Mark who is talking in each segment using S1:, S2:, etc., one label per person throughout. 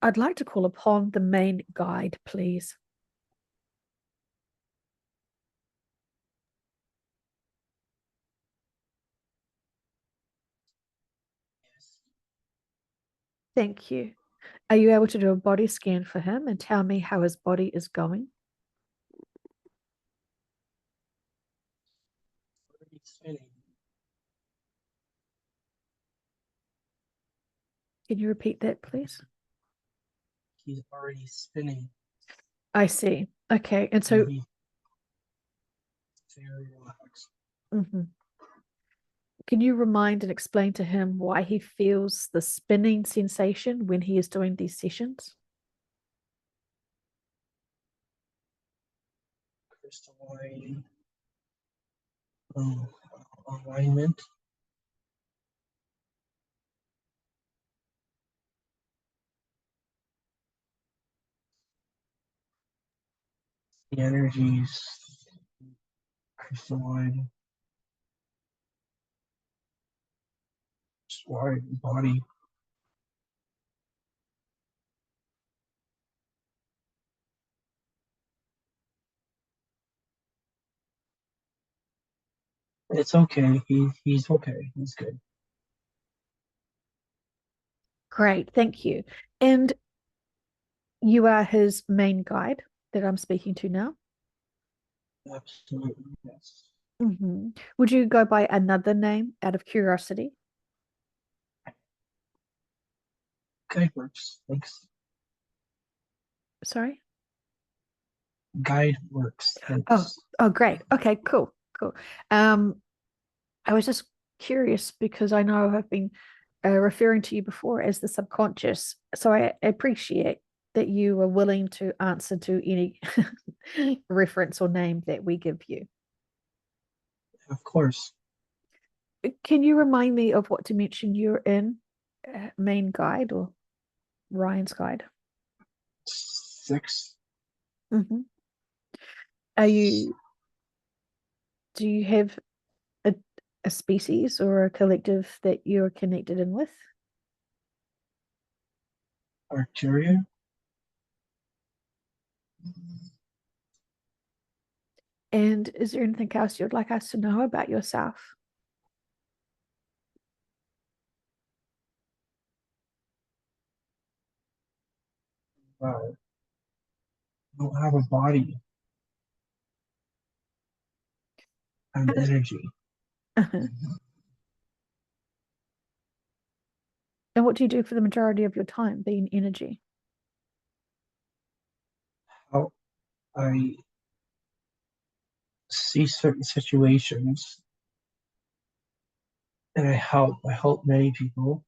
S1: I'd like to call upon the main guide, please.
S2: Yes.
S1: Thank you. Are you able to do a body scan for him and tell me how his body is going?
S2: Already spinning.
S1: Can you repeat that, please?
S2: He's already spinning.
S1: I see. Okay. And
S2: And
S1: so,
S2: he's very relaxed.
S1: mhm. Can you remind and explain to him why he feels the spinning sensation when he is doing these sessions?
S2: Crystalline um, alignment. The energies, crystalline, wide body. It's okay. He's okay. He's good.
S1: Great. Thank you. And you are his main guide that I'm speaking to now?
S2: Absolutely, yes.
S1: Would you go by another name out of curiosity?
S2: Guide works. Thanks.
S1: Sorry?
S2: Guide works.
S1: Oh,
S2: Thanks.
S1: oh, great. Okay, cool, cool. Um, I was just curious because I know I've been referring to you before as the subconscious. So I appreciate that you are willing to answer to any reference or name that we give you.
S2: Of course.
S1: Can you remind me of what dimension you're in? Main guide or Ryan's guide?
S2: 6.
S1: Hmm. Are you, do you have a, a species or a collective that you're connected in with?
S2: Arcturian.
S1: And is there anything else you'd like us to know about yourself?
S2: Wow. Don't have a body and energy.
S1: And what do you do for the majority of your time, being energy?
S2: How I see certain situations and I help. I help many people.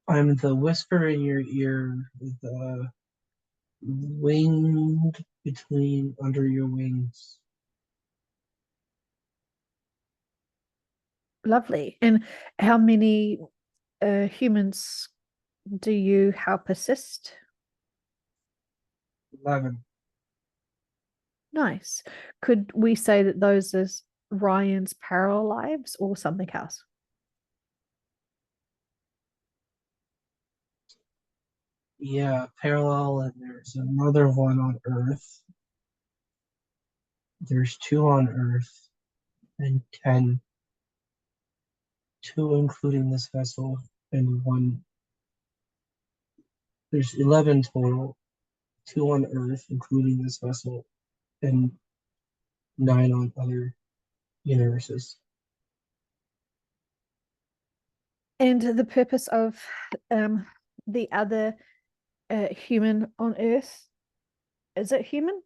S2: I'm the whisper in your ear, the wind between under your wings.
S1: Lovely. And how many humans do you help assist?
S2: 11.
S1: Nice. Could we say that those is Ryan's parallel lives or something else?
S2: Yeah, parallel, and there's another one on Earth. There's 2 on Earth and 10, 2 including this vessel, and 1. There's 11 total, 2 on Earth, including this vessel, and 9 on other universes.
S1: And the purpose of um, the other human on Earth, is it human?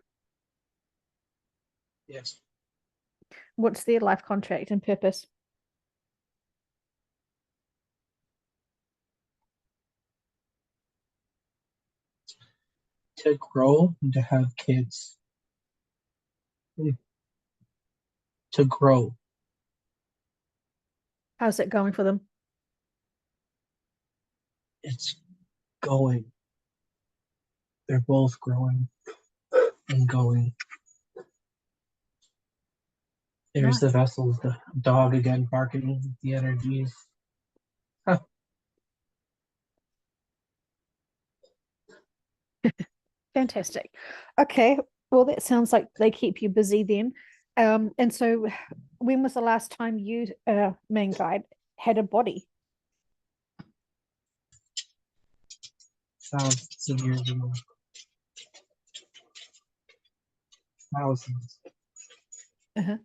S2: Yes.
S1: What's their life contract and purpose?
S2: To grow and to have kids. To grow.
S1: How's it going for them?
S2: It's going. They're both growing and going. There's the
S1: Nice.
S2: vessels, the dog again barking the energies. Huh.
S1: Fantastic. Okay. Well, that sounds like they keep you busy then. And so when was the last time you, main guide, had a body?
S2: Thousands of years ago, thousands.
S1: Uh-huh.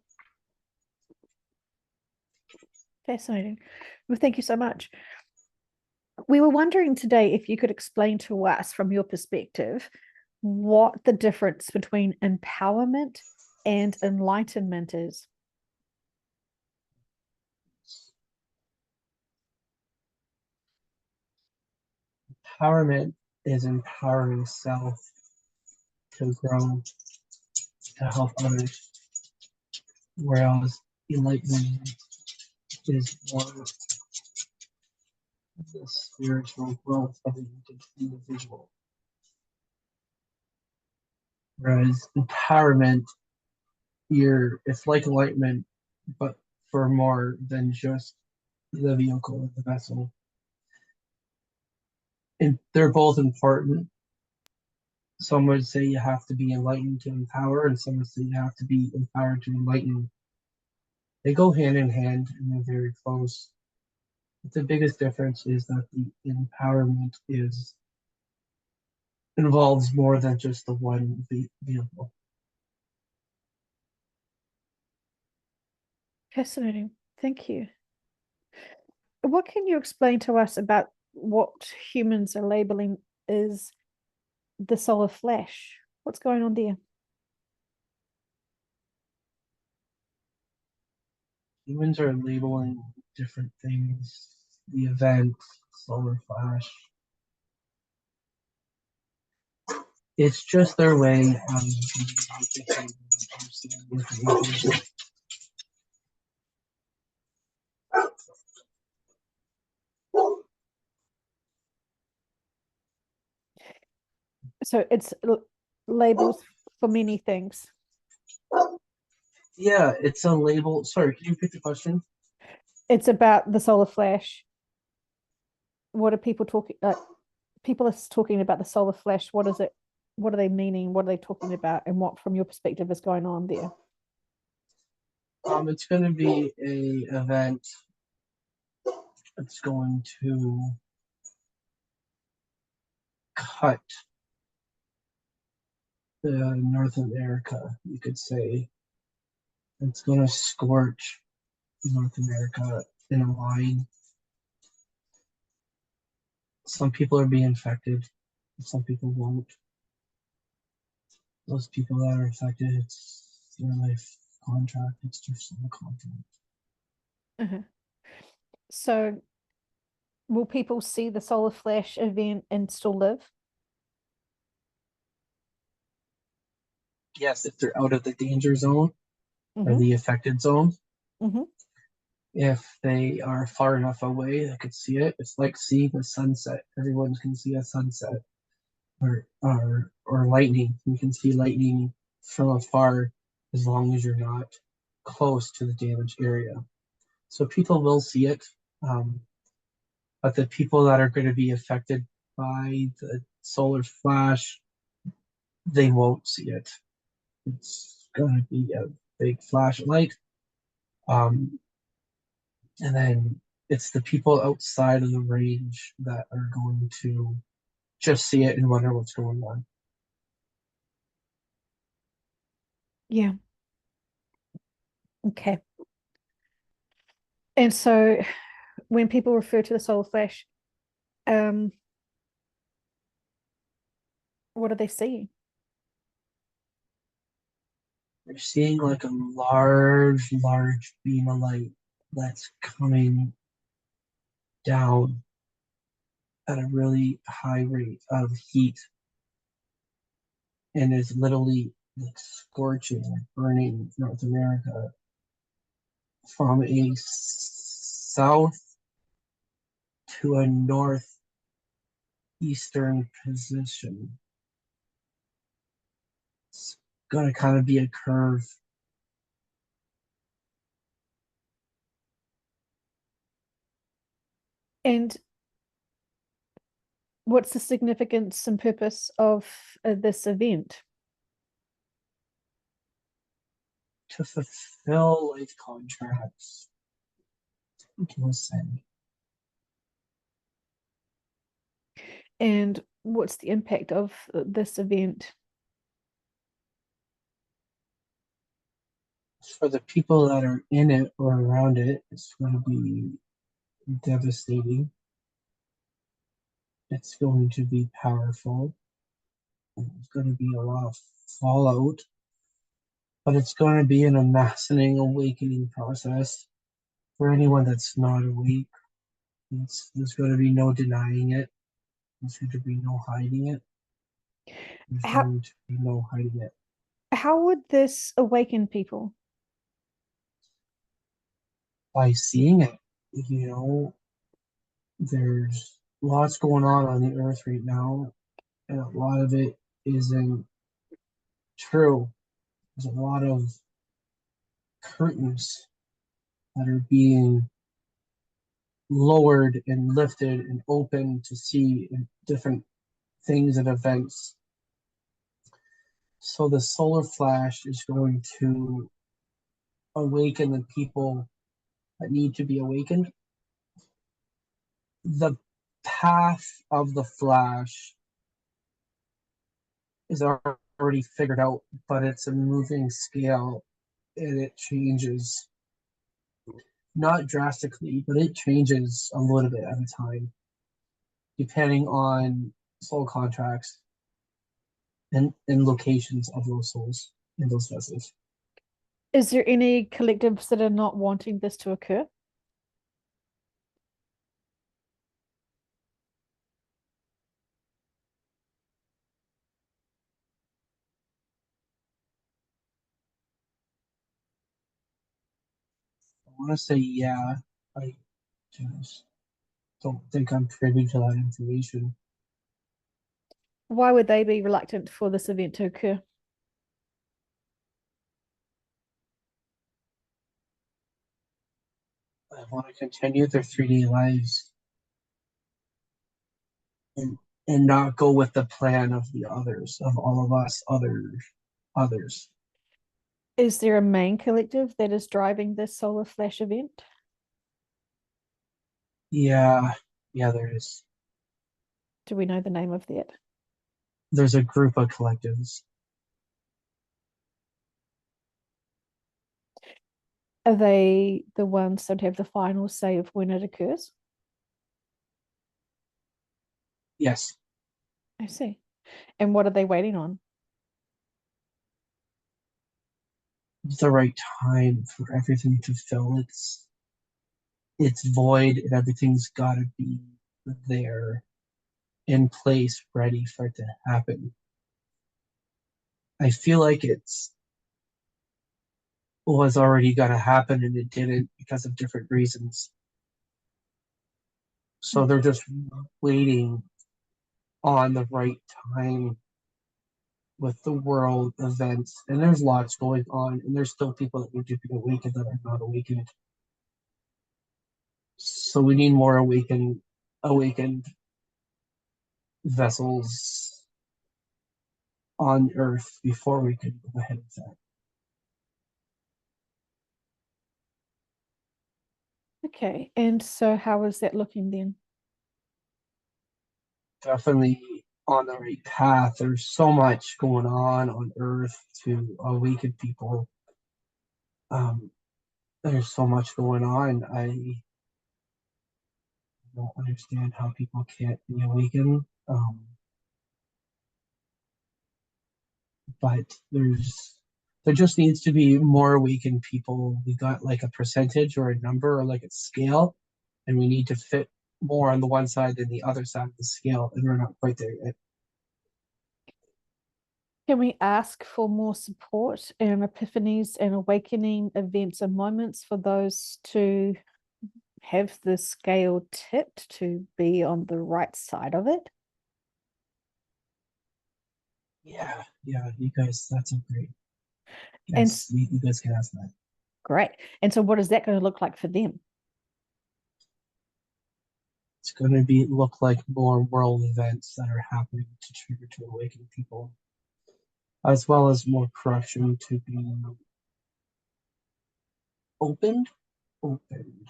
S1: Fascinating. Well, thank you so much. We were wondering today if you could explain to us, from your perspective, what the difference between empowerment and enlightenment is.
S2: Empowerment is empowering self to grow, to help others, whereas enlightenment is more the spiritual growth of an individual. Whereas empowerment, it's like enlightenment, but for more than just the vehicle or the vessel. And they're both important. Some would say you have to be enlightened to empower, and some would say you have to be empowered to enlighten. They go hand in hand and they're very close. But the biggest difference is that the empowerment is involves more than just the one vehicle.
S1: Fascinating. Thank you. What can you explain to us about what humans are labeling as the solar flash? What's going on there?
S2: Humans are labeling different things, the event, solar flash. It's just their way of information.
S1: So it's labels for many things.
S2: Yeah, it's a label. Sorry, can you repeat the question?
S1: It's about the solar flash. What are people talking? People are talking about the solar flash. What is it? What are they meaning? What are they talking about? And what, from your perspective, is going on there?
S2: It's going to be a event that's going to cut the North America, you could say. It's going to scorch North America in a line. Some people are being infected, some people won't. Those people that are affected, it's their life contract, it's just a contract.
S1: Uh-huh. So, will people see the solar flash event and still live?
S2: Yes, if they're out of the danger zone or
S1: Mm-hmm.
S2: the affected zone,
S1: Mm-hmm.
S2: if they are far enough away, they could see it. It's like seeing a sunset. Everyone can see a sunset or lightning. You can see lightning from afar as long as you're not close to the damaged area. So people will see it, but the people that are going to be affected by the solar flash, they won't see it. It's going to be a big flashlight. Um, and then it's the people outside of the range that are going to just see it and wonder what's going on.
S1: Yeah. Okay. And so, when people refer to the solar flash, um, what are they seeing?
S2: You're seeing like a large, large beam of light that's coming down at a really high rate of heat and is literally like scorching, like burning North America from a south to a northeastern position. It's gonna kind of be a curve.
S1: And What's the significance and purpose of this event?
S2: To fulfill life contracts. What can I say?
S1: And what's the impact of this event?
S2: For the people that are in it or around it, it's going to be devastating. It's going to be powerful. There's going to be a lot of fallout, but it's going to be an amassing, awakening process for anyone that's not awake. There's going to be no denying it. There's going to be no hiding it. There's
S1: How
S2: going to be no hiding it.
S1: how would this awaken people?
S2: By seeing it, you know, there's lots going on the earth right now, and a lot of it isn't true. There's a lot of curtains that are being lowered and lifted and open to see different things and events. So the solar flash is going to awaken the people that need to be awakened. The path of the flash is already figured out, but it's a moving scale and it changes, not drastically, but it changes a little bit at a time, depending on soul contracts and locations of those souls in those vessels.
S1: Is there any collectives that are not wanting this to occur?
S2: I want to say, yeah, I just don't think I'm privy to that information.
S1: Why would they be reluctant for this event to occur?
S2: I want to continue their 3D lives and and not go with the plan of the others, of all of us others.
S1: Is there a main collective that is driving this solar flash event?
S2: Yeah, yeah, there is.
S1: Do we know the name of that?
S2: There's a group of collectives.
S1: Are they the ones that have the final say of when it occurs?
S2: Yes,
S1: I see. And what are they waiting on?
S2: the right time for everything to fill its void, and everything's got to be there in place, ready for it to happen. I feel like it's was already going to happen and it didn't because of different reasons. So they're just waiting on the right time with the world events. And there's lots going on, and there's still people that need to be awakened that are not awakened. So we need more awakened vessels on Earth before we can go ahead with that.
S1: Okay. And so how is that looking then?
S2: Definitely on the right path. There's so much going on Earth to awaken people. Um, there's so much going on. I don't understand how people can't be awakened. But there just needs to be more awakened people. We got like a percentage or a number or like a scale, and we need to fit more on the one side than the other side of the scale, and we're not quite there yet.
S1: Can we ask for more support and epiphanies and awakening events and moments for those to have the scale tipped to be on the right side of it?
S2: Yeah, yeah, you guys, that's a great.
S1: And
S2: Yes, you guys can ask that.
S1: great. And so what is that going to look like for them?
S2: It's going to be look like more world events that are happening to trigger to awaken people, as well as more corruption to be opened, opened,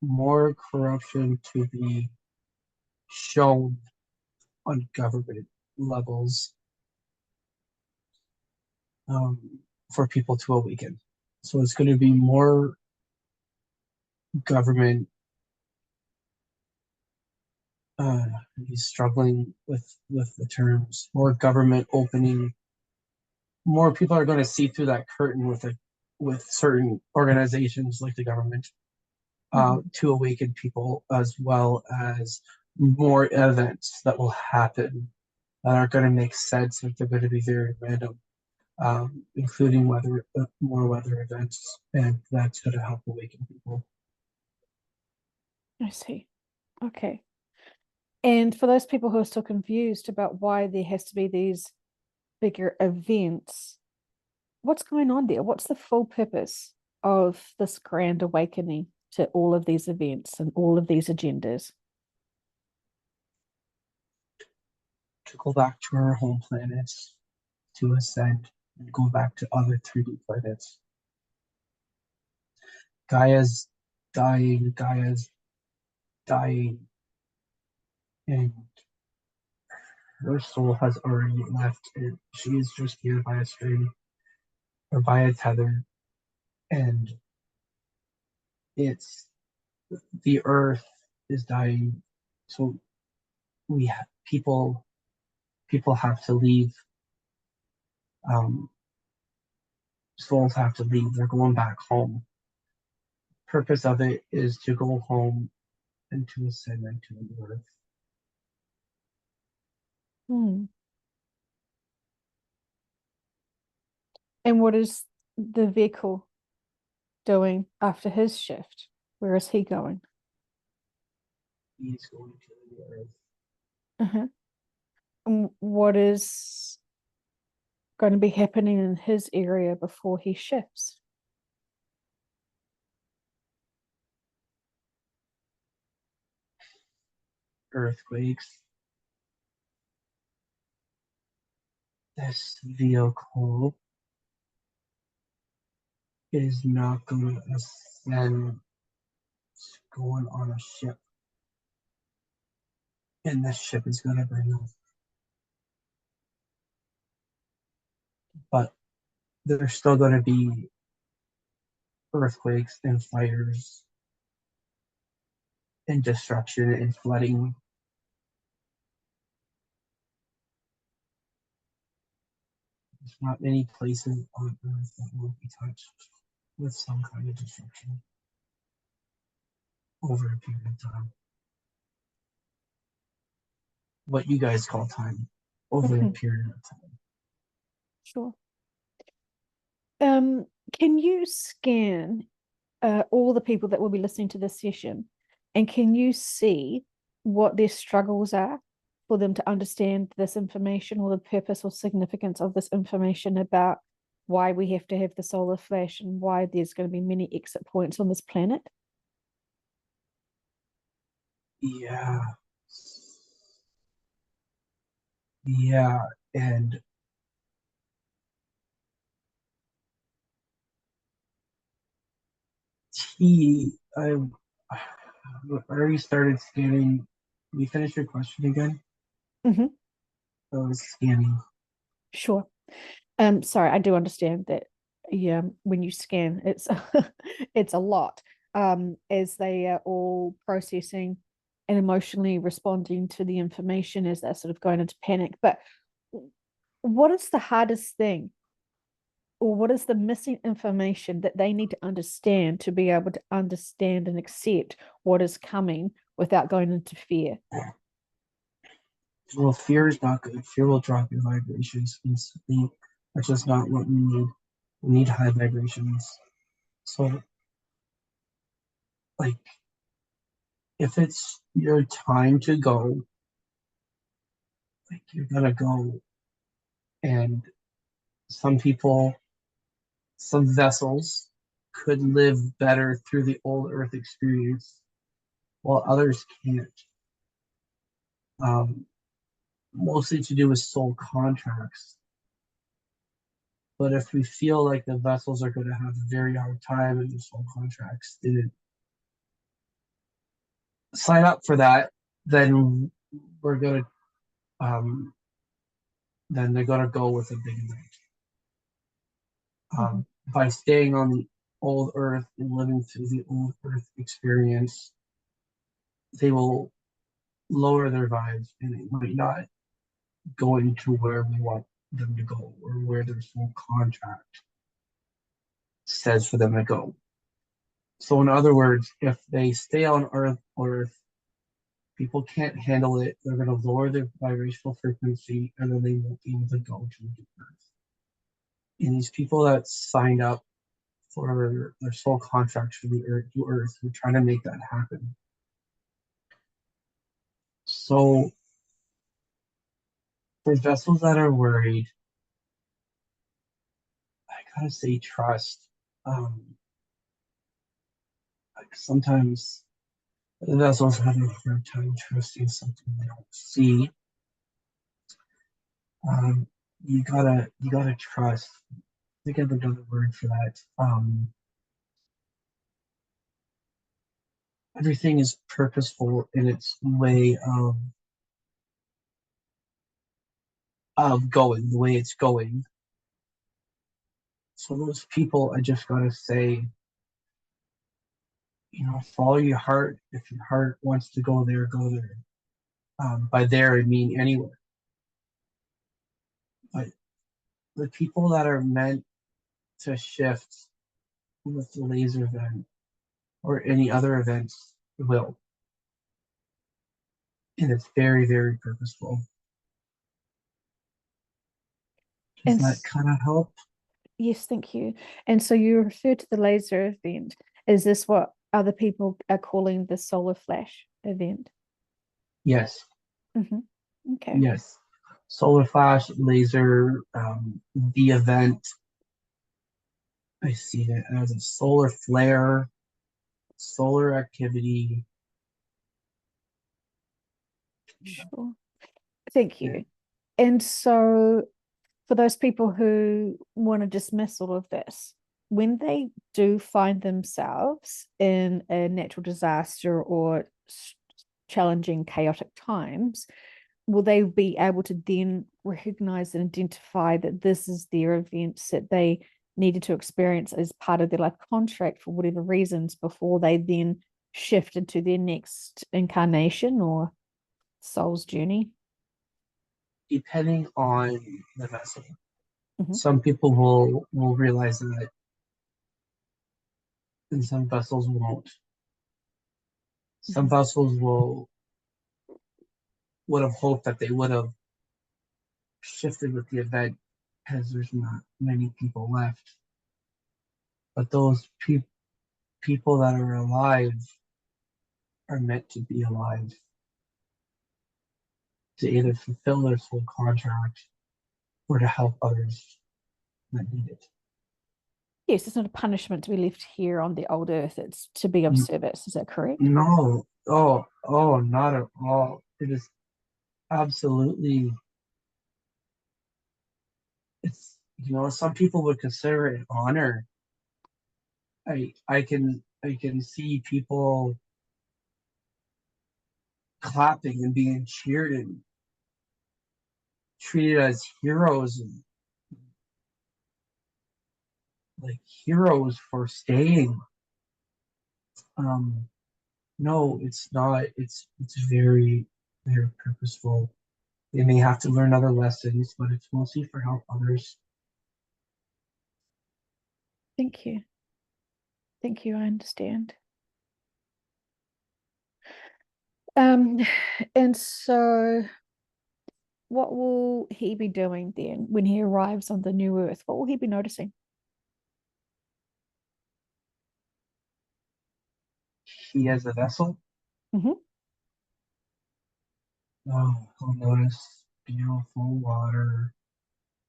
S2: more corruption to be shown on government levels, um, for people to awaken. So it's going to be more government. He's struggling with the terms. More government opening. More people are going to see through that curtain with certain organizations like the government, to awaken people, as well as more events that will happen that are going to make sense if they're going to be very random, including more weather events, and that's going to help awaken people.
S1: I see. Okay. And for those people who are still confused about why there has to be these bigger events, what's going on there? What's the full purpose of this grand awakening to all of these events and all of these agendas?
S2: To go back to our home planets, to ascend, and go back to other 3D planets. Gaia's Gaia's dying, and her soul has already left, and she is just here by a string or by a tether, and it's the earth is dying, so people have to leave. Um, Souls have to leave. They're going back home. Purpose of it is to go home and to ascend into the earth.
S1: Hmm. And what is the vehicle doing after his shift? Where is he going?
S2: He's going to the earth.
S1: Uh-huh. And what is going to be happening in his area before he shifts?
S2: Earthquakes. This vehicle is not going to ascend. It's going on a ship, and this ship is going to bring us. But there's still going to be earthquakes and fires and destruction and flooding. There's not many places on Earth that won't be touched with some kind of destruction over a period of time. What you guys call time, over a
S1: Mhm.
S2: period of time.
S1: Sure. Can you scan all the people that will be listening to this session, and can you see what their struggles are for them to understand this information or the purpose or significance of this information about why we have to have the solar flash and why there's going to be many exit points on this planet?
S2: Yeah. Yeah. And I already started scanning. We finished your question again?
S1: Mhm.
S2: I was scanning.
S1: Sure. Sorry, I do understand that. Yeah, when you scan, it's it's a lot. As they are all processing and emotionally responding to the information as they're sort of going into panic. But what is the hardest thing, or what is the missing information that they need to understand to be able to understand and accept what is coming without going into fear?
S2: Well, fear is not good. Fear will drop your vibrations instantly. That's just not what we need. We need high vibrations. So, like, if it's your time to go, like, you're gonna go. And some people, some vessels could live better through the old Earth experience while others can't. Um, Mostly to do with soul contracts. But if we feel like the vessels are going to have a very hard time and the soul contracts didn't sign up for that, then we're going to then they're going to go with a big event.
S1: Mhm.
S2: By staying on the old Earth and living through the old Earth experience, they will lower their vibes and they might not go into where we want them to go or where their soul contract says for them to go. So, in other words, if they stay on Earth, people can't handle it. They're going to lower their vibrational frequency, and then they won't be able to go to the Earth. And these people that signed up for their soul contracts for the Earth, we're trying to make that happen. So, for vessels that are worried, I gotta say trust. Like sometimes the vessels have a hard time trusting something they don't see. Um, you gotta trust. I think I have another word for that. Everything is purposeful in its way of going, the way it's going. So those people, I just gotta say, follow your heart. If your heart wants to go there, go there. By there, I mean anywhere. But the people that are meant to shift with the laser event or any other events will. And it's very, very purposeful. Does
S1: And
S2: that kind of help?
S1: yes, thank you. And so you refer to the laser event. Is this what other people are calling the solar flash event?
S2: Yes.
S1: Hmm. Okay.
S2: Yes. Solar flash, laser, the event. I see it as a solar flare, solar activity.
S1: Sure. Thank
S2: Yeah.
S1: you. And so for those people who want to dismiss all of this, when they do find themselves in a natural disaster or challenging, chaotic times, will they be able to then recognize and identify that this is their events that they needed to experience as part of their life contract for whatever reasons before they then shift into their next incarnation or soul's journey?
S2: Depending on the vessel.
S1: Mhm.
S2: Some people will realize that, and some vessels won't. Some
S1: Mhm.
S2: vessels would have hoped that they would have shifted with the event because there's not many people left. But those people that are alive are meant to be alive to either fulfill their soul contract or to help others that need it.
S1: Yes, it's not a punishment to be left here on the old earth. It's to be of service. Is that correct?
S2: No, oh, not at all. It is absolutely. It's some people would consider it an honor. I can see people clapping and being cheered and treated as heroes and like heroes for staying. Um, no, it's not. It's very, very purposeful. They may have to learn other lessons, but it's mostly for help others.
S1: Thank you. Thank you. I understand. Um, and so what will he be doing then when he arrives on the new earth? What will he be noticing?
S2: He has a vessel.
S1: Hmm.
S2: Oh, he'll notice beautiful water,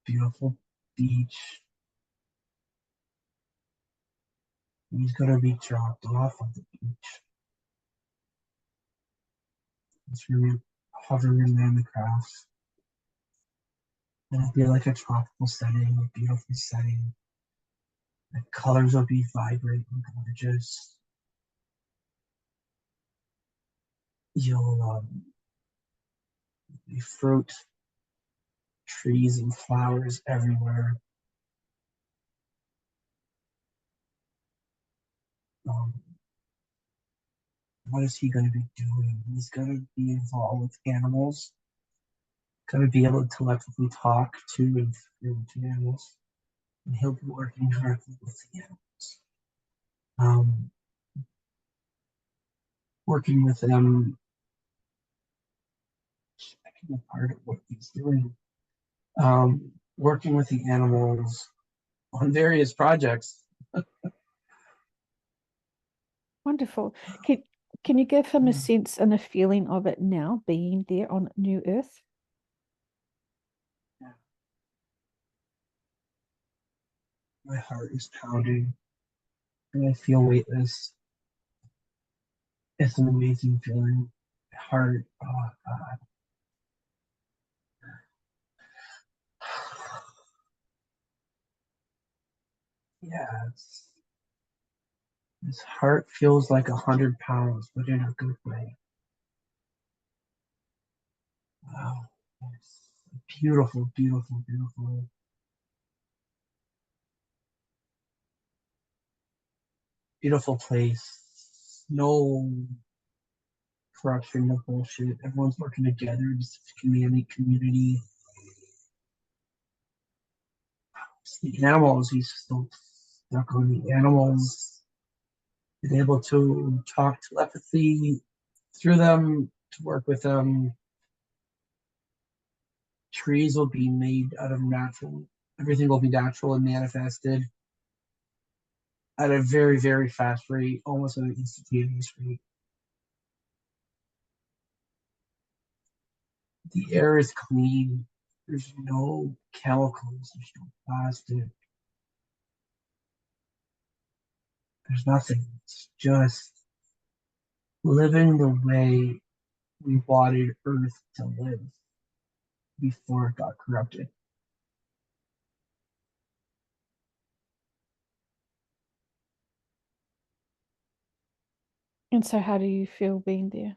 S2: beautiful beach. He's gonna be dropped off on the beach. It's really hovering around the crafts. It'll be like a tropical setting, a beautiful setting. The colors will be vibrant and gorgeous. You'll be fruit, trees, and flowers everywhere. Um, what is he going to be doing? He's going to be involved with animals. Going to be able to telepathically talk to and through to animals, and he'll be working directly with the animals. Working with them, checking apart at what he's doing. Working with the animals on various projects.
S1: Wonderful. Can you give him a sense and a feeling of it now, being there on New Earth?
S2: Yeah. My heart is pounding, and I feel weightless. It's an amazing feeling. My heart, oh God. Yeah, his heart feels like 100 pounds, but in a good way. Wow. It's beautiful, beautiful, beautiful. Beautiful place. No corruption, no bullshit. Everyone's working together, just a community. The animals, he's still stuck on the animals. Been able to talk telepathy through them, to work with them. Trees will be made out of natural, everything will be natural and manifested at a very, very fast rate, almost at an instantaneous rate. The air is clean. There's no chemicals. There's no plastic. There's nothing. It's just living the way we wanted Earth to live before it got corrupted.
S1: And so, how do you feel being there?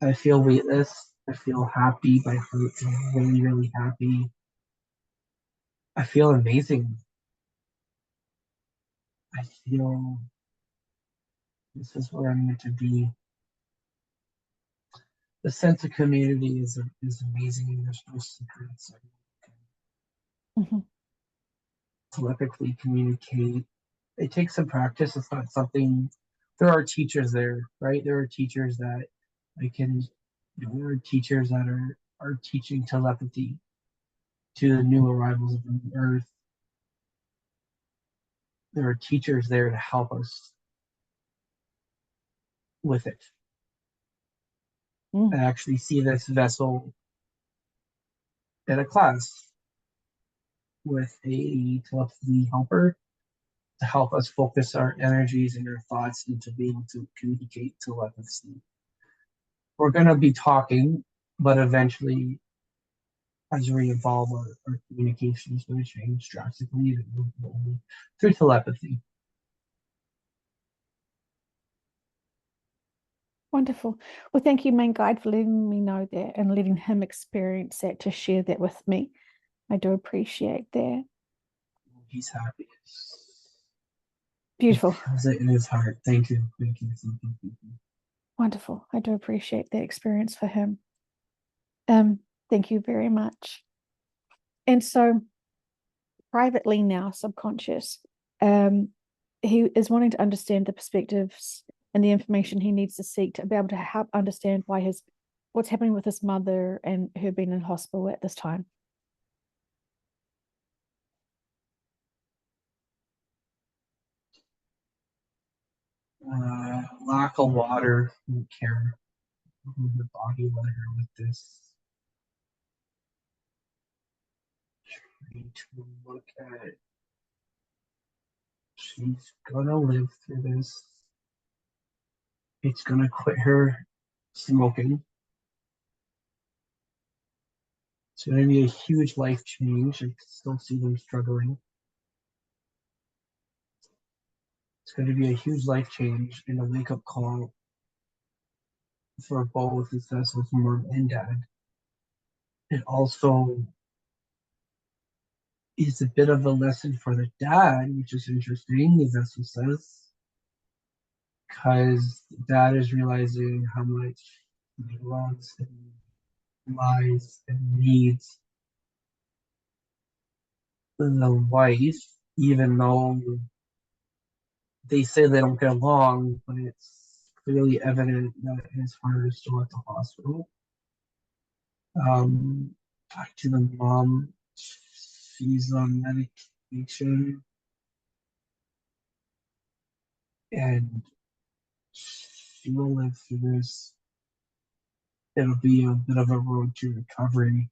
S2: I feel weightless. I feel happy. My heart is really, really happy. I feel amazing. I feel this is where I'm meant to be. The sense of community is amazing. There's no secrets. I can
S1: Mm-hmm.
S2: telepathically communicate. It takes some practice. It's not something. There are teachers there, right? There are teachers that I can. There are teachers that are teaching telepathy to the new arrivals of the Earth. There are teachers there to help us with it. I actually see this vessel in a class with a telepathy helper to help us focus our energies and our thoughts into being able to communicate telepathy. We're going to be talking, but eventually, as we evolve, our communication is going to change drastically through telepathy.
S1: Wonderful. Well, thank you, main guide, for letting me know that and letting him experience that to share that with me. I do appreciate that.
S2: He's happy. He
S1: Beautiful.
S2: feels it in his heart. Thank you. Thank you. Thank you. Thank you.
S1: Wonderful. I do appreciate that experience for him. Thank you very much. And so privately now, subconscious, um, he is wanting to understand the perspectives and the information he needs to seek to be able to help understand what's happening with his mother and her being in hospital at this time.
S2: Lack of water and care. The body let her with this. Trying to look at. She's gonna live through this. It's gonna quit her smoking. It's gonna be a huge life change. I still see them struggling. It's going to be a huge life change and a wake up call for both Cecil's mom and dad. It also is a bit of a lesson for the dad, which is interesting, as Cecil says, because dad is realizing how much he loves and lies and needs the wife, even though they say they don't get along, but it's clearly evident that his heart is still at the hospital. Back to the mom, she's on medication and she will live through this. It'll be a bit of a road to recovery.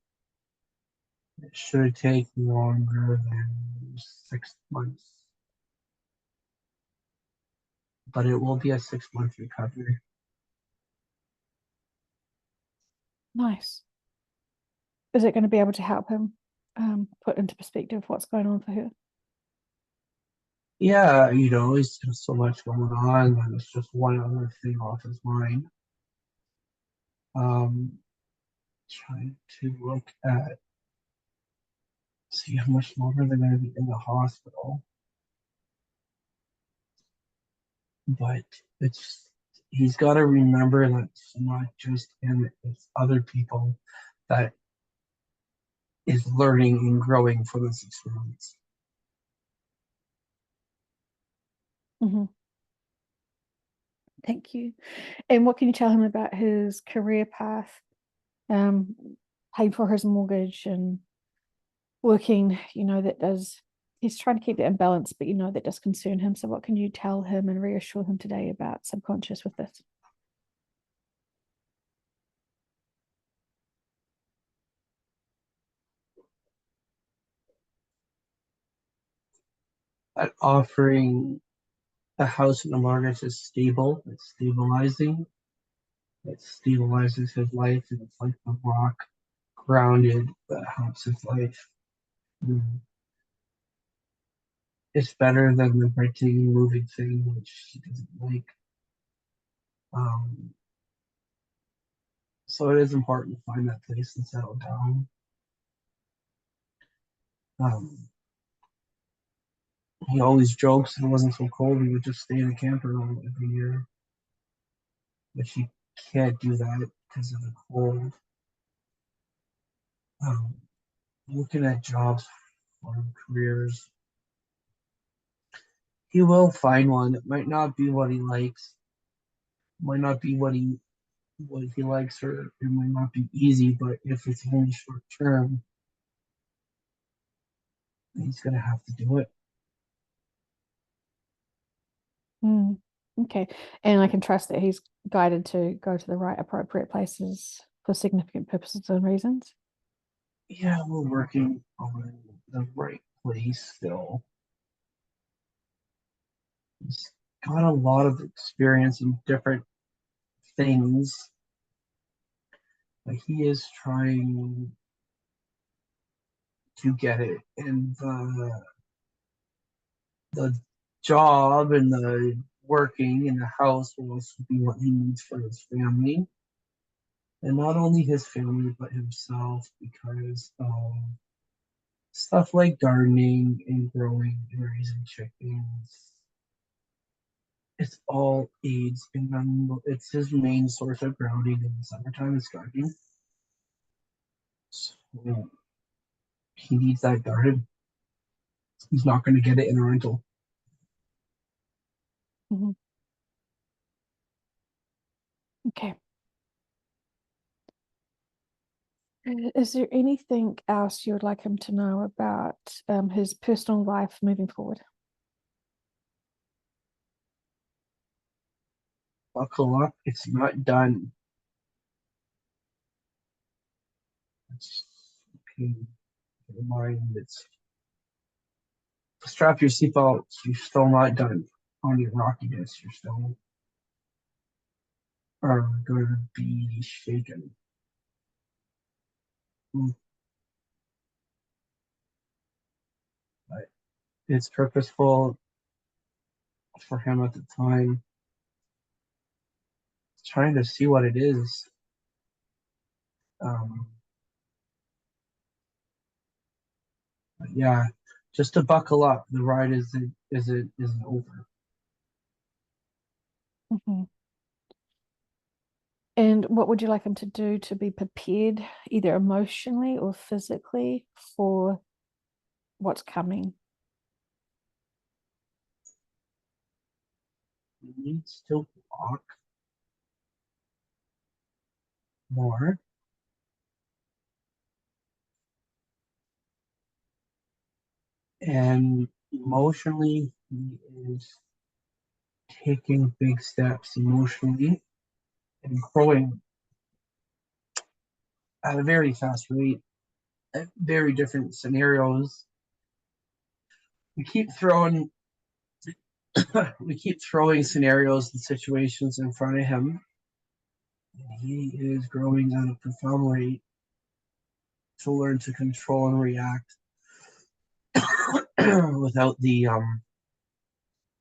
S2: It should take longer than 6 months, but it will be a 6 month recovery.
S1: Nice. Is it going to be able to help him put into perspective what's going on for her?
S2: Yeah, he's just so much going on, and it's just one other thing off his mind. Trying to look at see how much longer they're going to be in the hospital. But he's got to remember that it's not just him, it's other people that is learning and growing from this experience.
S1: Mm-hmm. Thank you. And what can you tell him about his career path, um, paying for his mortgage and working, that does, he's trying to keep it in balance, but that does concern him. So what can you tell him and reassure him today about subconscious with this?
S2: That offering a house and a mortgage is stable, it's stabilizing, it stabilizes his life, and it's like the rock grounded that helps his life. It's better than the renting and moving thing, which he doesn't like. Um, so it is important to find that place and settle down. Um, he always jokes if it wasn't so cold, he would just stay in a camper every year. But he can't do that because of the cold. Um, Looking at jobs or careers, he will find one. It might not be what he likes, might not be what he likes, or it might not be easy. But if it's only short term, he's gonna have to do it.
S1: Mm, okay. And I can trust that he's guided to go to the right appropriate places for significant purposes and reasons.
S2: Yeah, we're working on the right place still. He's got a lot of experience in different things, but he is trying to get it. And the job and the working in the house will also be what he needs for his family. And not only his family, but himself, because stuff like gardening and growing and raising chickens, it's all aids and it's his main source of grounding in the summertime is gardening. So he needs that garden. He's not going to get it in a rental.
S1: Mhm. Okay. Is there anything else you would like him to know about his personal life moving forward?
S2: Buckle up. It's not done. It's okay. Never mind. It's strap your seatbelt. You're still not done on your rockiness. You're still are going to be shaken. But it's purposeful for him at the time, trying to see what it is. But yeah, just to buckle up. The ride isn't over.
S1: Mhm. And what would you like him to do to be prepared, either emotionally or physically, for what's coming?
S2: He needs to walk more. And emotionally, he is taking big steps emotionally and growing at a very fast rate, at very different scenarios. We keep throwing we keep throwing scenarios and situations in front of him. And he is growing at a profound rate to learn to control and react without the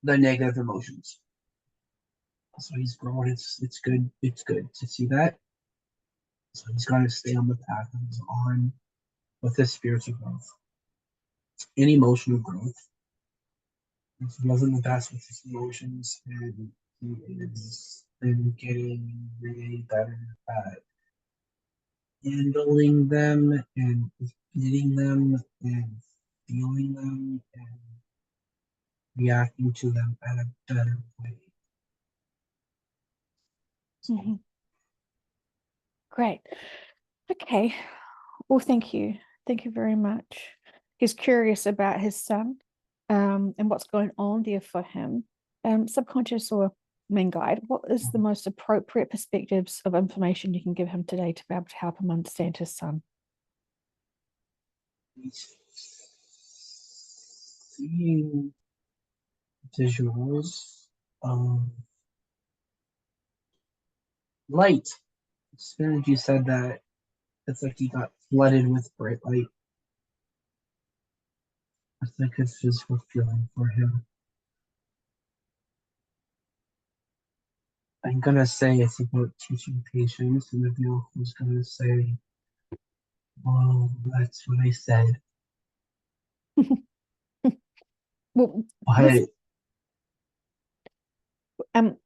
S2: negative emotions. So he's growing. It's good. It's good to see that. So he's got to stay on the path that he's on with his spiritual growth and emotional growth. He wasn't the best with his emotions, and he is been getting really better at handling them and getting them and feeling them and reacting to them at a better way.
S1: Mhm. Great. Okay. Well, thank you. Thank you very much. He's curious about his son, and what's going on there for him. Subconscious or main guide, what is the most appropriate perspectives of information you can give him today to be able to help him understand his son?
S2: He's seeing visuals, light. As soon as you said that, it's like he got flooded with bright light. It's like a physical feeling for him. I'm gonna say it's about teaching patience, and the vehicle's gonna say, "Well, that's what I said."
S1: Well, this
S2: But
S1: um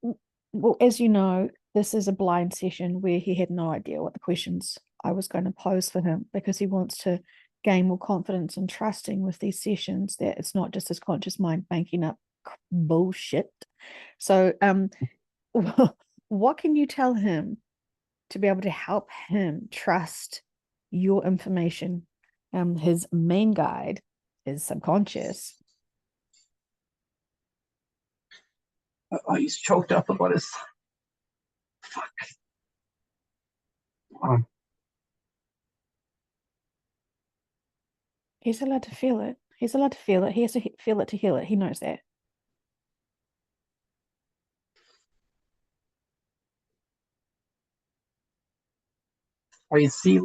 S1: well, as you know, this is a blind session where he had no idea what the questions I was going to pose for him, because he wants to gain more confidence and trusting with these sessions, that it's not just his conscious mind banking up bullshit. So what can you tell him to be able to help him trust your information? His main guide is subconscious.
S2: he's choked up about his fuck. Um,
S1: He's allowed to feel it. He's allowed to feel it. He has to feel it to heal it. He knows that.
S2: I see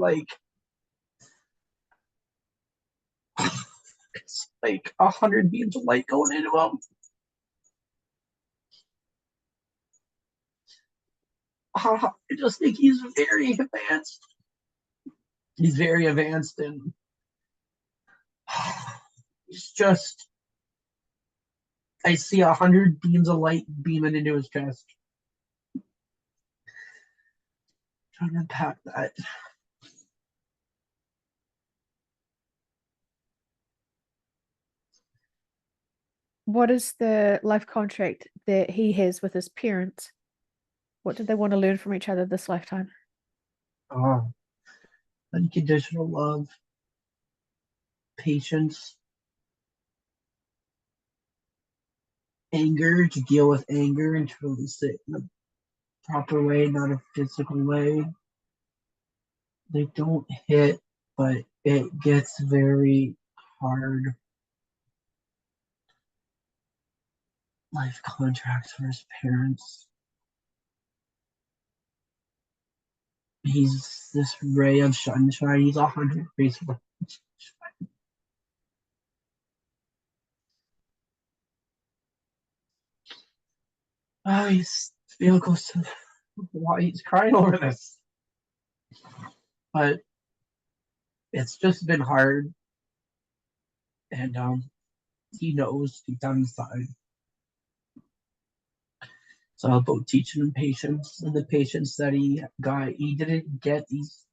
S2: it's like 100 beams of light going into him. I just think he's very advanced. He's very advanced, and he's just. I see 100 beams of light beaming into his chest. Trying to unpack that.
S1: What is the life contract that he has with his parents? What do they want to learn from each other this lifetime?
S2: Um, Unconditional love, patience, anger, to deal with anger and to release it in a proper way, not a physical way. They don't hit, but it gets very hard. Life contracts for his parents. He's this ray of sunshine. He's 100 rays of sunshine. He's feel close to why he's crying over this. But it's just been hard, and he knows deep down inside. It's all about teaching him patience, and the patience that he got. He didn't get these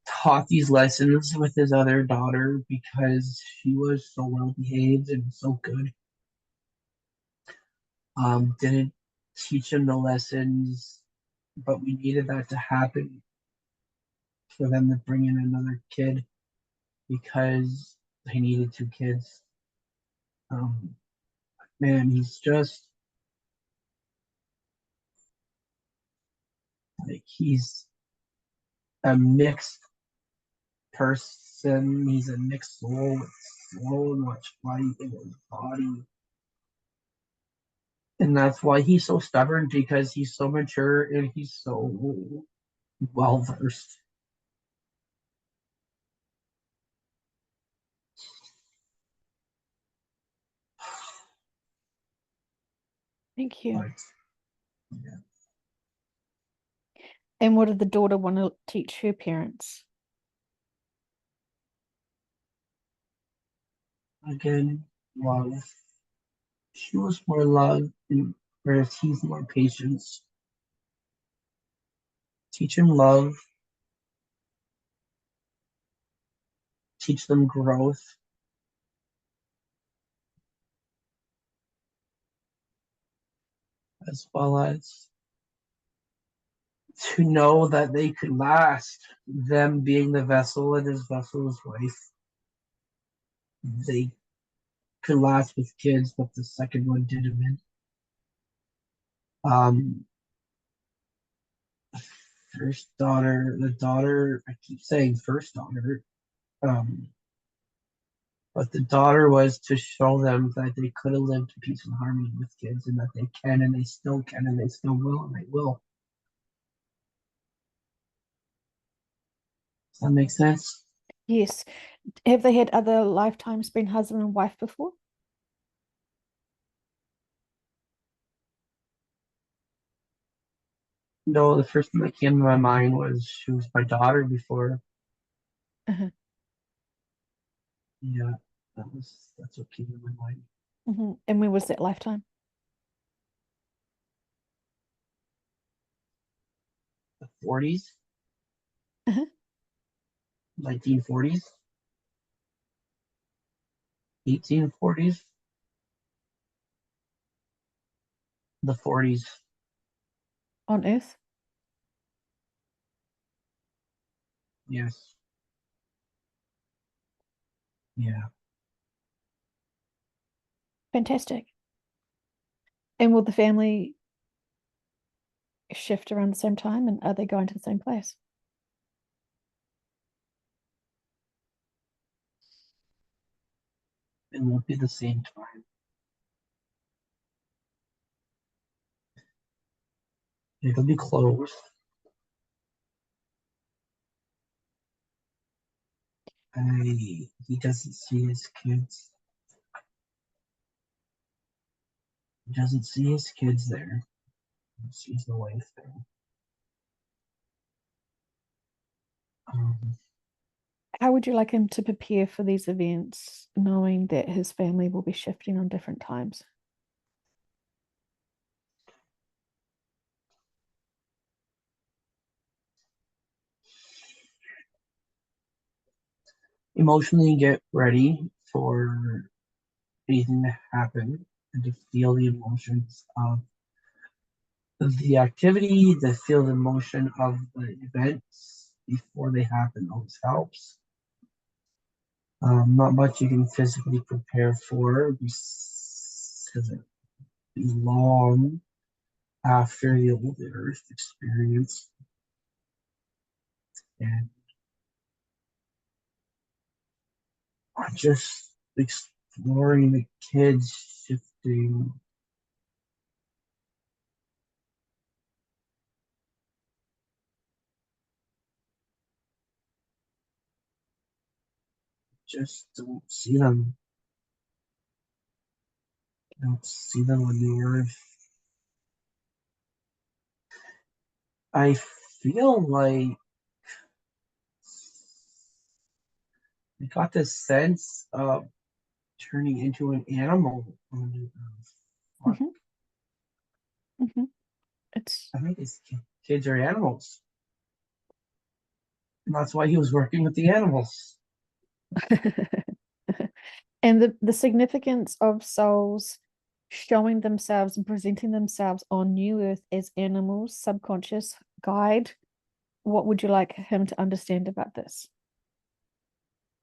S2: taught these lessons with his other daughter because she was so well behaved and so good. Didn't teach him the lessons, but we needed that to happen for them to bring in another kid because they needed 2 kids. Um, man, he's just like he's a mixed person. He's a mixed soul with so much light in his body. And that's why he's so stubborn because he's so mature and he's so well versed.
S1: Thank you.
S2: But yeah,
S1: And what did the daughter want to teach her parents?
S2: again, love. She was more love, and whereas he's more patience. Teach him love, teach them growth, as well as to know that they could last. Them being the vessel and his vessel's wife, they could last with kids, but the second one didn't. Um, first daughter, the daughter, I keep saying first daughter, um, but the daughter was to show them that they could have lived in peace and harmony with kids and that they can and they still can and they still will and they will. Does that make sense?
S1: Yes. Have they had other lifetimes been husband and wife before?
S2: No, the first thing that came to my mind was she was my daughter before.
S1: Uh-huh.
S2: Yeah, that's what came to my mind.
S1: And when was that lifetime?
S2: The 40s,
S1: Uh-huh.
S2: 1940s, 1840s, the 40s.
S1: On Earth?
S2: Yes. Yeah.
S1: Fantastic. And will the family shift around the same time and are they going to the same place?
S2: It won't be the same time. It'll be close. He doesn't see his kids. He doesn't see his kids there. He sees the wife there. Um,
S1: How would you like him to prepare for these events, knowing that his family will be shifting on different times?
S2: Emotionally get ready for anything to happen and to feel the emotions of the activity, to feel the emotion of the events before they happen always helps. Not much you can physically prepare for because it be long after the old Earth experience. And just exploring the kids shifting. just don't see them. I don't see them on the earth. I feel like I got this sense of turning into an animal on the earth. What?
S1: Hmm. Hmm. It's
S2: I think his kids are animals. And that's why he was working with the animals.
S1: and the significance of souls showing themselves and presenting themselves on New Earth as animals, subconscious guide. What would you like him to understand about this?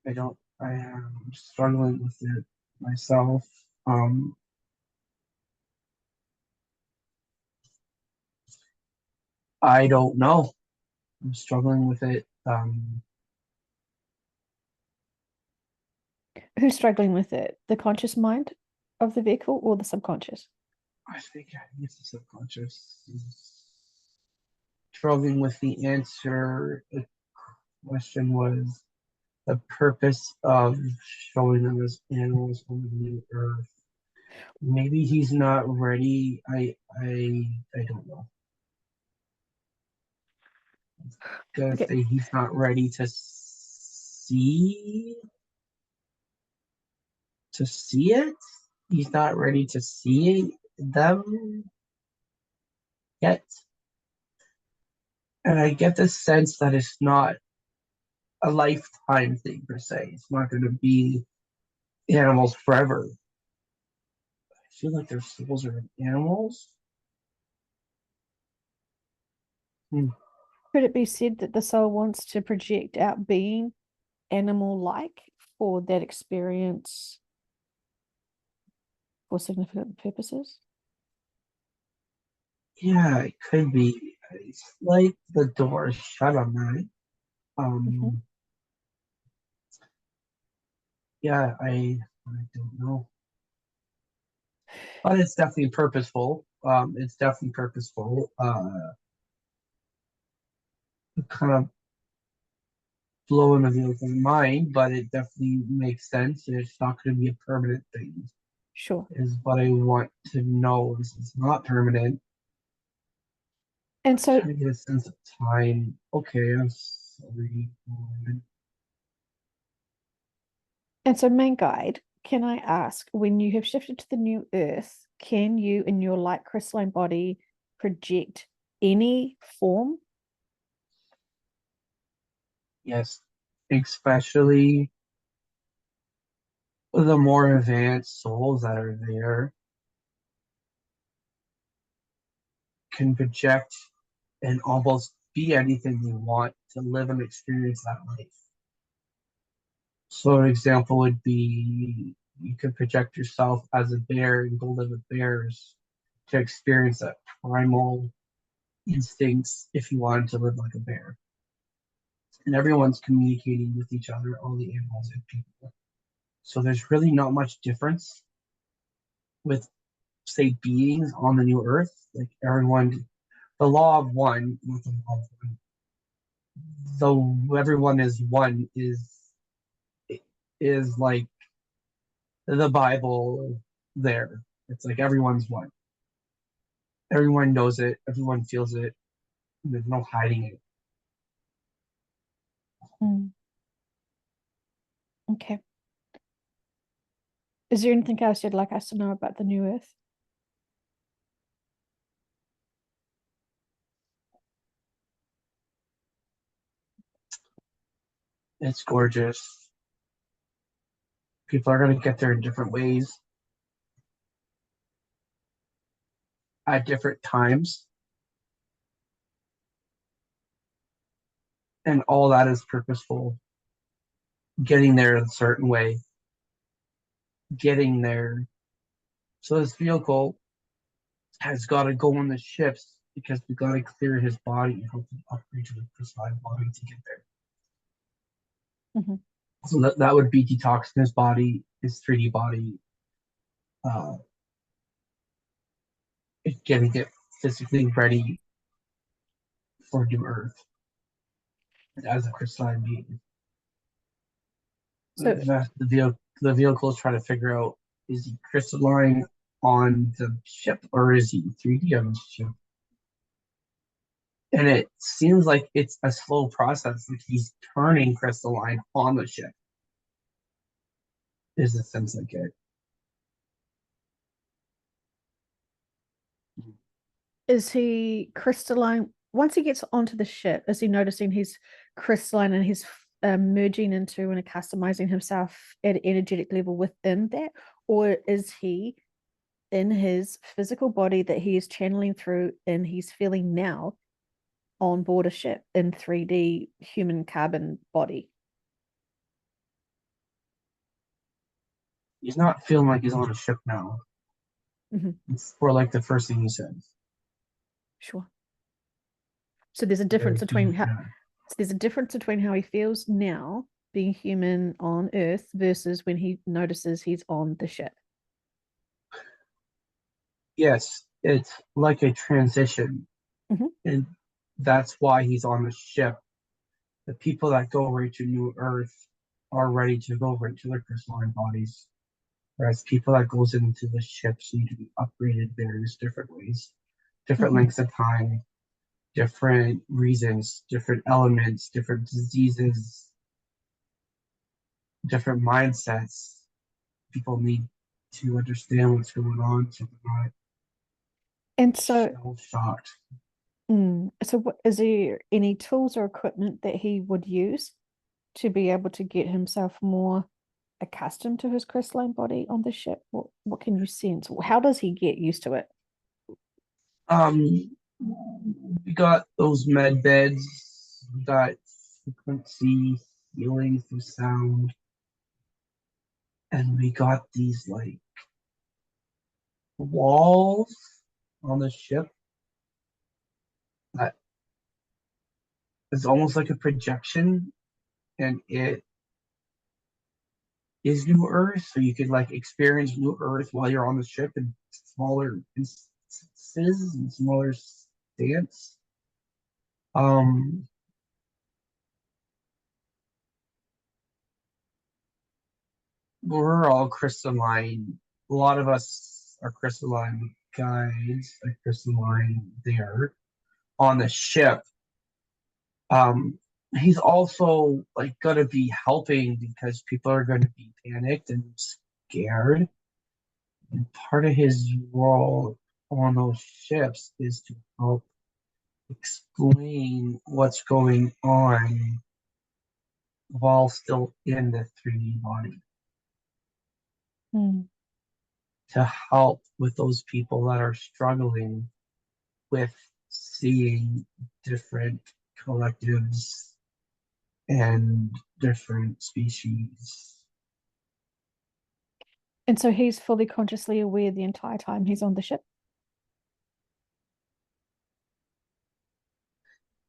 S2: I am struggling with it myself. I don't know. I'm struggling with it.
S1: Who's struggling with it? The conscious mind of the vehicle or the subconscious?
S2: I think it's the subconscious. Struggling with the answer. The question was the purpose of showing them as animals on the new earth. Maybe he's not ready. I don't know. Gonna
S1: Okay.
S2: say he's not ready to see it. He's not ready to see them yet. And I get the sense that it's not a lifetime thing per se. It's not going to be animals forever. I feel like their souls are animals. Hmm.
S1: Could it be said that the soul wants to project out being animal-like for that experience for significant purposes?
S2: Yeah, it could be. It's like the door is shut on that.
S1: Mhm.
S2: Um, yeah, I don't know, but it's definitely purposeful. It's definitely purposeful. Kind of blowing of the open mind, but it definitely makes sense. It's not going to be a permanent thing.
S1: Sure.
S2: Is what I want to know. Is it's not permanent.
S1: And so,
S2: Trying to get a sense of time. Okay, I'm sorry.
S1: main guide, can I ask, when you have shifted to the new Earth, can you, in your light crystalline body, project any form?
S2: Yes, especially the more advanced souls that are there can project and almost be anything they want to live and experience that life. So an example would be you could project yourself as a bear and go live with bears to experience that primal instincts if you wanted to live like a bear. And everyone's communicating with each other, all the animals and people. So there's really not much difference with, say, beings on the new earth. Like everyone, the law of one, not the law of one, though everyone is one, is like the Bible there. It's like everyone's one. Everyone knows it, everyone feels it, there's no hiding it.
S1: Mm, okay. Is there anything else you'd like us to know about the new Earth?
S2: It's gorgeous. People are going to get there in different ways at different times. And all that is purposeful. Getting there in a certain way, getting there. So this vehicle has got to go on the ships because we got to clear his body and help him upgrade to the precise body to get there.
S1: Mhm.
S2: So that would be detoxing his body, his 3D body, uh, getting it physically ready for new Earth as a crystalline being.
S1: So
S2: The vehicle is trying to figure out, is he crystalline on the ship or is he 3D on the ship? And it seems like it's a slow process. Like he's turning crystalline on the ship. Is the sense I get.
S1: is he crystalline? Once he gets onto the ship, is he noticing he's crystalline and he's merging into and customizing himself at an energetic level within that? Or is he in his physical body that he is channeling through and he's feeling now on board a ship in 3D human carbon body?
S2: He's not feeling like he's on a ship now.
S1: Mm-hmm.
S2: It's more like the first thing he said.
S1: Sure. So there's a difference between how
S2: Yeah.
S1: so there's a difference between how he feels now being human on Earth versus when he notices he's on the ship.
S2: Yes, it's like a transition,
S1: Mm-hmm.
S2: and that's why he's on the ship. The people that go right to New Earth are ready to go right to their crystalline bodies, whereas people that goes into the ships need to be upgraded various different ways, different
S1: Mm-hmm.
S2: lengths of time, different reasons, different elements, different diseases, different mindsets. People need to understand what's going on so they're not
S1: And so,
S2: shell shocked.
S1: so what, is there any tools or equipment that he would use to be able to get himself more accustomed to his crystalline body on the ship? What can you sense? How does he get used to it?
S2: Um, we got those med beds, we got frequency healing through sound, and we got these like walls on the ship that is almost like a projection, and it is New Earth, so you could like experience New Earth while you're on the ship in smaller instances and smaller stance. Um, we're all crystalline. A lot of us are crystalline guides, like crystalline there on the ship. Um, he's also like gonna be helping because people are gonna be panicked and scared. And part of his role on those ships is to help explain what's going on while still in the 3D body
S1: Mm.
S2: to help with those people that are struggling with seeing different collectives and different species.
S1: And so he's fully consciously aware the entire time he's on the ship.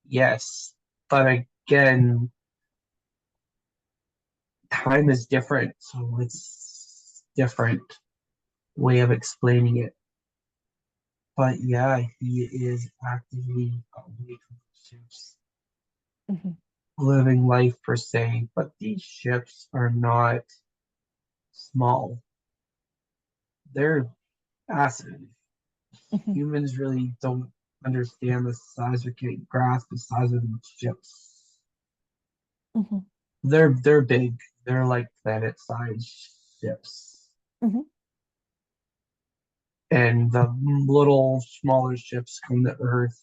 S2: Yes, but again, time is different, so it's different way of explaining it. But yeah, he is actively away from ships,
S1: Mm-hmm.
S2: living life per se. But these ships are not small; they're massive.
S1: Mm-hmm.
S2: Humans really don't understand the size or can't grasp the size of these ships.
S1: Mm-hmm.
S2: They're big. They're like planet-sized ships,
S1: Mm-hmm.
S2: and the little smaller ships come to Earth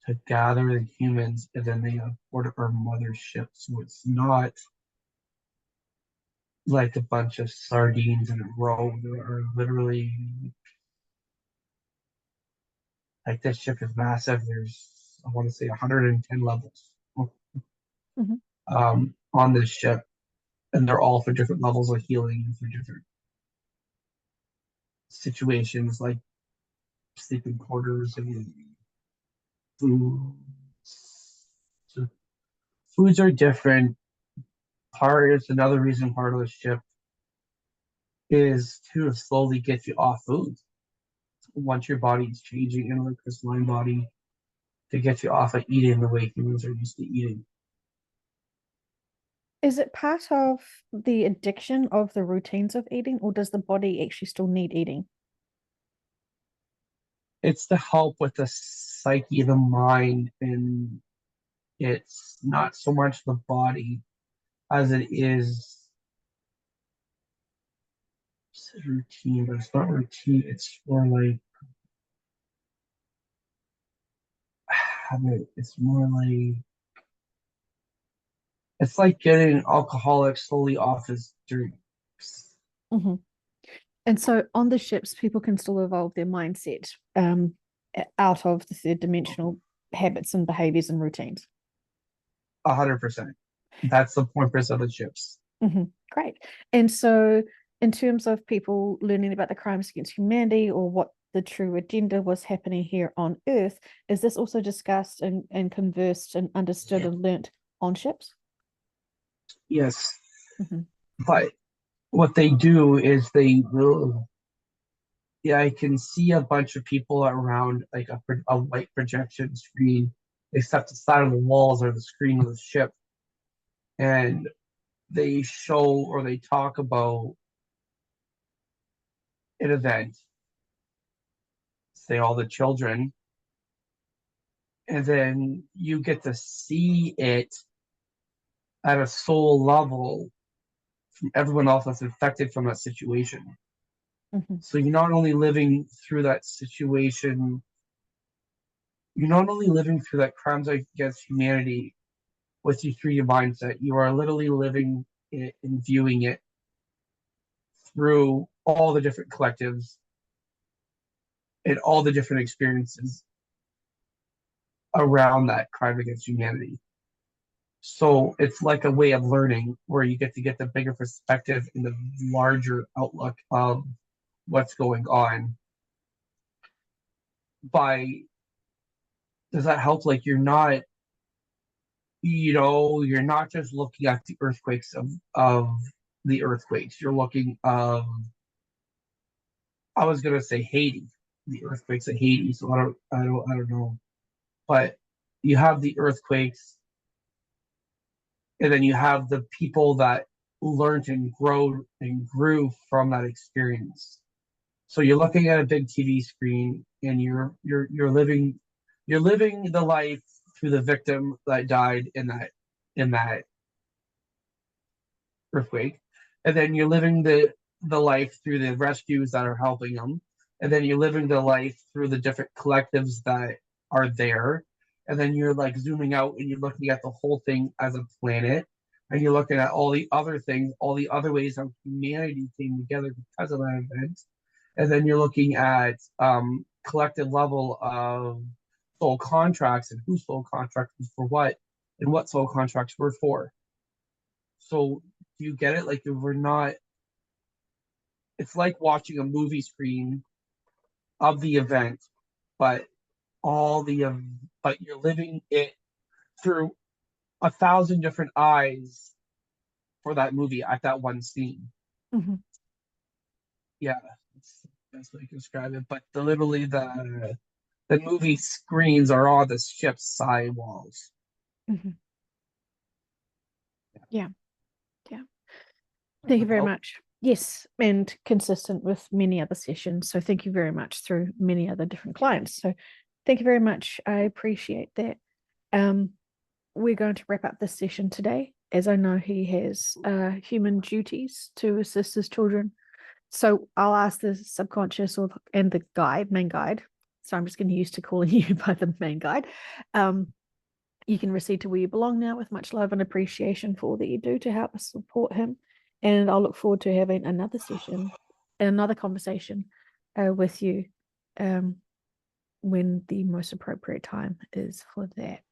S2: to gather the humans, and then they board our mothership. So it's not like a bunch of sardines in a row. There are literally like this ship is massive. There's I want to say 110 levels
S1: Mm-hmm.
S2: on this ship, and they're all for different levels of healing for different situations, like sleeping quarters and food. So foods are different. Part is another reason part of the ship is to slowly get you off food. Once your body's changing into a crystalline body, to get you off of eating the way humans are used to eating.
S1: Is it part of the addiction of the routines of eating, or does the body actually still need eating?
S2: It's to help with the psyche, the mind, and it's not so much the body as it is routine, but it's not routine. It's more like it's more like it's like getting an alcoholic slowly off his drinks.
S1: Hmm. And so on the ships, people can still evolve their mindset out of the third dimensional habits and behaviors and routines.
S2: 100%. That's the purpose of the ships.
S1: Hmm. Great. And so, in terms of people learning about the crimes against humanity or what the true agenda was happening here on Earth, is this also discussed and conversed and understood and learnt on ships?
S2: Yes,
S1: Hmm.
S2: but what they do is they will. Yeah, I can see a bunch of people around like a white projection screen, except the side of the walls or the screen of the ship, and they show or they talk about an event, say all the children, and then you get to see it at a soul level from everyone else that's infected from that situation.
S1: Hmm.
S2: So you're not only living through that situation, you're not only living through that crimes against humanity with your 3D mindset, you are literally living it and viewing it through all the different collectives and all the different experiences around that crime against humanity. So it's like a way of learning where you get to get the bigger perspective and the larger outlook of what's going on. By does that help? Like you're not just looking at the earthquakes of the earthquakes. You're looking of I was gonna say Haiti, the earthquakes of Haiti. So I don't know, but you have the earthquakes, and then you have the people that learned and grew from that experience. So you're looking at a big TV screen, and you're living the life through the victim that died in that earthquake, and then you're living the life through the rescues that are helping them, and then you're living the life through the different collectives that are there, and then you're like zooming out and you're looking at the whole thing as a planet, and you're looking at all the other things, all the other ways how humanity came together because of that event, and then you're looking at collective level of soul contracts and whose soul contract was for what and what soul contracts were for. So do you get it? Like we're not. It's like watching a movie screen of the event, but all the but you're living it through 1,000 different eyes for that movie at that one scene.
S1: Hmm.
S2: Yeah, that's what you can describe it. But literally the movie screens are all the ship's side walls.
S1: Hmm. Yeah, yeah.
S2: Does
S1: Thank you
S2: that
S1: very
S2: help?
S1: much. Yes, and consistent with many other sessions. So thank you very much through many other different clients. So thank you very much. I appreciate that. Um, we're going to wrap up this session today, as I know he has human duties to assist his children. So I'll ask the subconscious and the main guide. So I'm just getting used to calling you by the main guide. Um, you can recede to where you belong now with much love and appreciation for all that you do to help us support him. And I'll look forward to having another session and another conversation with you when the most appropriate time is for that.